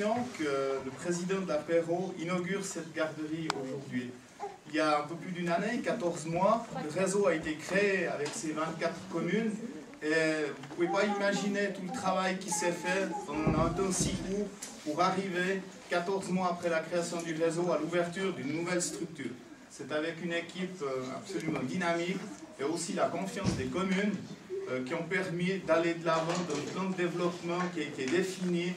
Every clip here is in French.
satisfaction que le président de l'apéro inaugure cette garderie aujourd'hui. Il y a un peu plus d'une année, 14 mois, le réseau a été créé avec ses 24 communes. Et vous ne pouvez pas imaginer tout le travail qui s'est fait en un temps si court pour arriver, 14 mois après la création du réseau, à l'ouverture d'une nouvelle structure. C'est avec une équipe absolument dynamique et aussi la confiance des communes qui ont permis d'aller de l'avant d'un plan de développement qui a été défini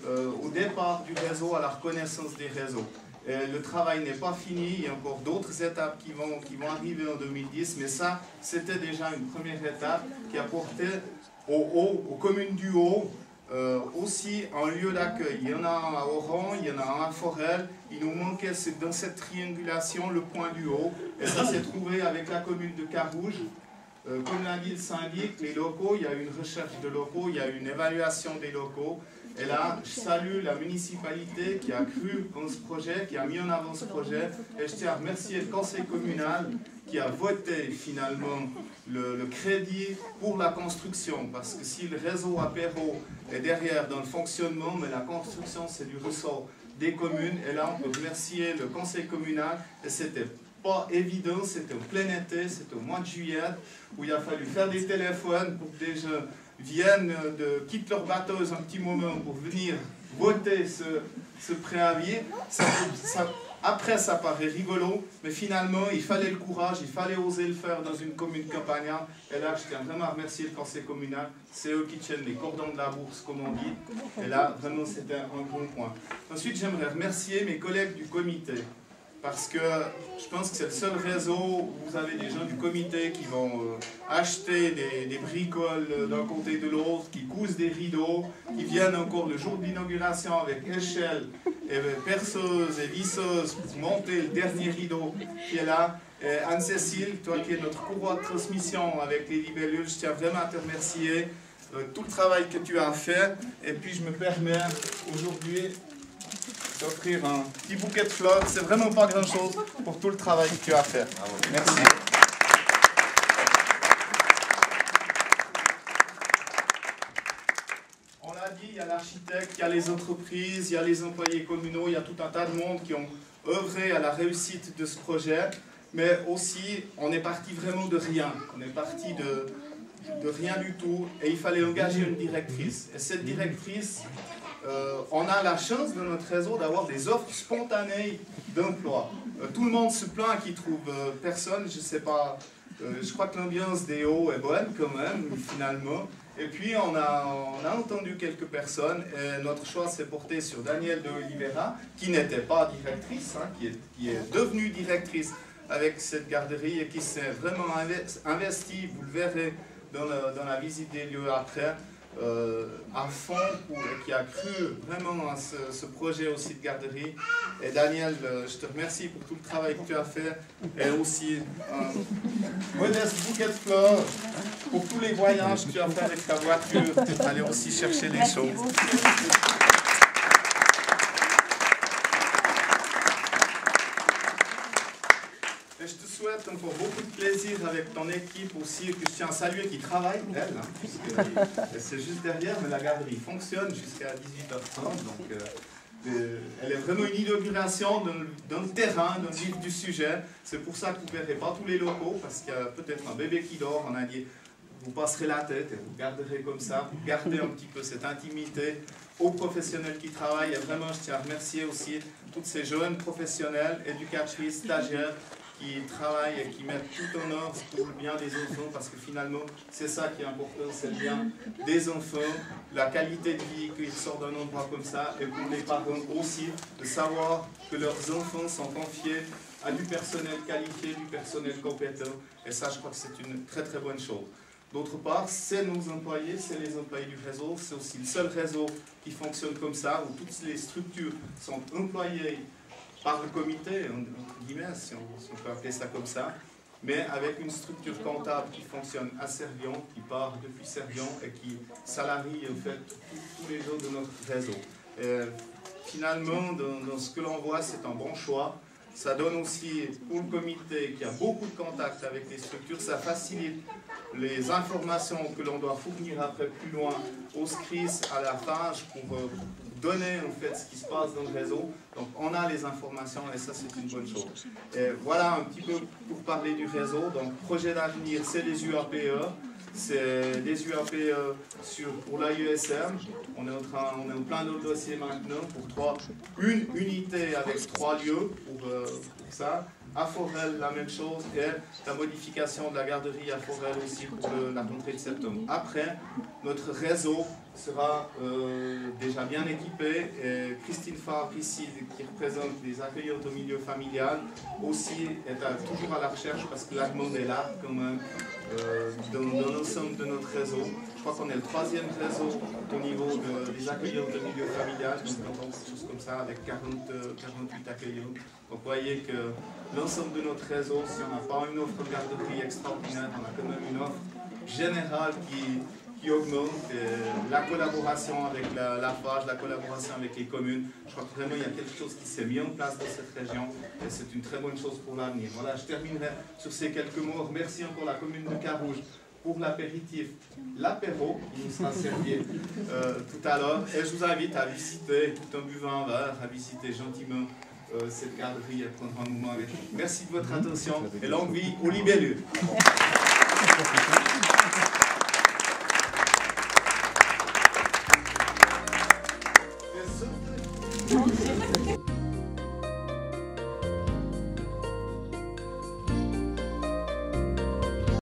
au départ du réseau à la reconnaissance des réseaux. Et le travail n'est pas fini, il y a encore d'autres étapes qui vont arriver en 2010, mais ça, c'était déjà une première étape qui apportait aux communes du Haut aussi un lieu d'accueil. Il y en a un à Oran, il y en a un à Forel. Il nous manquait dans cette triangulation le point du Haut, et ça s'est trouvé avec la commune de Carouge. Comme l'a dit le syndic, les locaux, il y a eu une recherche de locaux, il y a eu une évaluation des locaux. Et là, je salue la municipalité qui a cru en ce projet, qui a mis en avant ce projet. Et je tiens à remercier le conseil communal qui a voté finalement le crédit pour la construction. Parce que si le réseau apéro est derrière dans le fonctionnement, mais la construction c'est du ressort des communes. Et là, on peut remercier le conseil communal. Et c'était pas évident, c'était au plein été, c'était au mois de juillet, où il a fallu faire des téléphones pour que des gens viennent, quittent leur batteuse un petit moment pour venir voter ce préavis. Après, ça paraît rigolo, mais finalement, il fallait le courage, il fallait oser le faire dans une commune campagnarde. Et là, je tiens vraiment à remercier le conseil communal. C'est eux qui tiennent les cordons de la bourse, comme on dit. Et là, vraiment, c'était un bon point. Ensuite, j'aimerais remercier mes collègues du comité. Parce que je pense que c'est le seul réseau où vous avez des gens du comité qui vont acheter des bricoles d'un côté et de l'autre, qui cousent des rideaux, qui viennent encore le jour de l'inauguration avec échelle et perceuse et visseuse pour monter le dernier rideau qui est là. Et Anne-Cécile, toi qui es notre courroie de transmission avec les libellules, je tiens vraiment à te remercier tout le travail que tu as fait. Et puis je me permets aujourd'hui d'offrir un petit bouquet de fleurs. C'est vraiment pas grand chose pour tout le travail que tu as fait. Merci. On l'a dit, il y a l'architecte, il y a les entreprises, il y a les employés communaux, il y a tout un tas de monde qui ont œuvré à la réussite de ce projet. Mais aussi, on est parti vraiment de rien. On est parti de rien du tout. Et il fallait engager une directrice. Et cette directrice, on a la chance dans notre réseau d'avoir des offres spontanées d'emploi. Tout le monde se plaint qu'il trouve personne, je sais pas, je crois que l'ambiance des Hauts est bonne quand même, finalement. Et puis on a entendu quelques personnes, et notre choix s'est porté sur Danielle de Oliveira, qui n'était pas directrice, hein, qui est devenue directrice avec cette garderie et qui s'est vraiment investie, vous le verrez dans la visite des lieux après, à fond, qui a cru vraiment à ce projet aussi de garderie. Et Daniel, je te remercie pour tout le travail que tu as fait, et aussi un modeste bouquet de fleurs pour tous les voyages que tu as fait avec ta voiture, aller aussi chercher les choses. Et je te souhaite encore beaucoup de plaisir avec ton équipe aussi, que je tiens à saluer, qui travaille, elle, hein, puisque c'est juste derrière, mais la garderie fonctionne jusqu'à 18h30, donc elle est vraiment une inauguration dans le terrain, dans le vif du sujet. C'est pour ça que vous ne verrez pas tous les locaux, parce qu'il y a peut-être un bébé qui dort, on a dit, vous passerez la tête et vous garderez comme ça, vous gardez un petit peu cette intimité aux professionnels qui travaillent. Et vraiment, je tiens à remercier aussi toutes ces jeunes professionnels, éducatrices, stagiaires, qui travaillent et qui mettent tout en ordre pour le bien des enfants, parce que finalement, c'est ça qui est important, c'est le bien des enfants, la qualité de vie qu'ils sortent d'un endroit comme ça, et pour les parents aussi, de savoir que leurs enfants sont confiés à du personnel qualifié, du personnel compétent, et ça, je crois que c'est une très très bonne chose. D'autre part, c'est nos employés, c'est les employés du réseau, c'est aussi le seul réseau qui fonctionne comme ça, où toutes les structures sont employées par le comité, entre guillemets, si on peut appeler ça comme ça, mais avec une structure comptable qui fonctionne à Servion, qui part depuis Servion et qui salarie en fait tous les gens de notre réseau. Et finalement, dans ce que l'on voit, c'est un bon choix. Ça donne aussi, pour le comité qui a beaucoup de contacts avec les structures, ça facilite les informations que l'on doit fournir après plus loin au SCRIS, à la FAGE, pour donner en fait ce qui se passe dans le réseau. Donc on a les informations et ça c'est une bonne chose. Et voilà un petit peu pour parler du réseau. Donc projet d'avenir, c'est les UAPE. C'est des UAPE pour l'AESM. On est en plein de dossiers maintenant pour une unité avec 3 lieux pour ça. À Forel, la même chose, et la modification de la garderie à Forel aussi pour la rentrée de septembre. Après, notre réseau sera déjà bien équipé. Et Christine Fabre, ici, qui représente les accueillantes au milieu familial, aussi est toujours à la recherche parce que la demande est là quand même dans l'ensemble de notre réseau. Je crois qu'on est le 3e réseau au niveau des accueillantes au milieu familial, donc on entend quelque chose comme ça avec 48 accueillantes. Donc vous voyez que l'ensemble de notre réseau, si on n'a pas une offre de garderie extraordinaire, on a quand même une offre générale qui augmente. La collaboration avec la FAGE, la collaboration avec les communes, je crois que vraiment il y a quelque chose qui s'est mis en place dans cette région et c'est une très bonne chose pour l'avenir. Voilà, je terminerai sur ces quelques mots. Remercie encore la commune de Carouge pour l'apéritif, l'apéro qui nous sera servi tout à l'heure. Et je vous invite à visiter, tout en buvant un verre, à visiter gentiment cette garderie et prendre un moment avec nous. Merci de votre attention et longue vie aux libellus. Yes.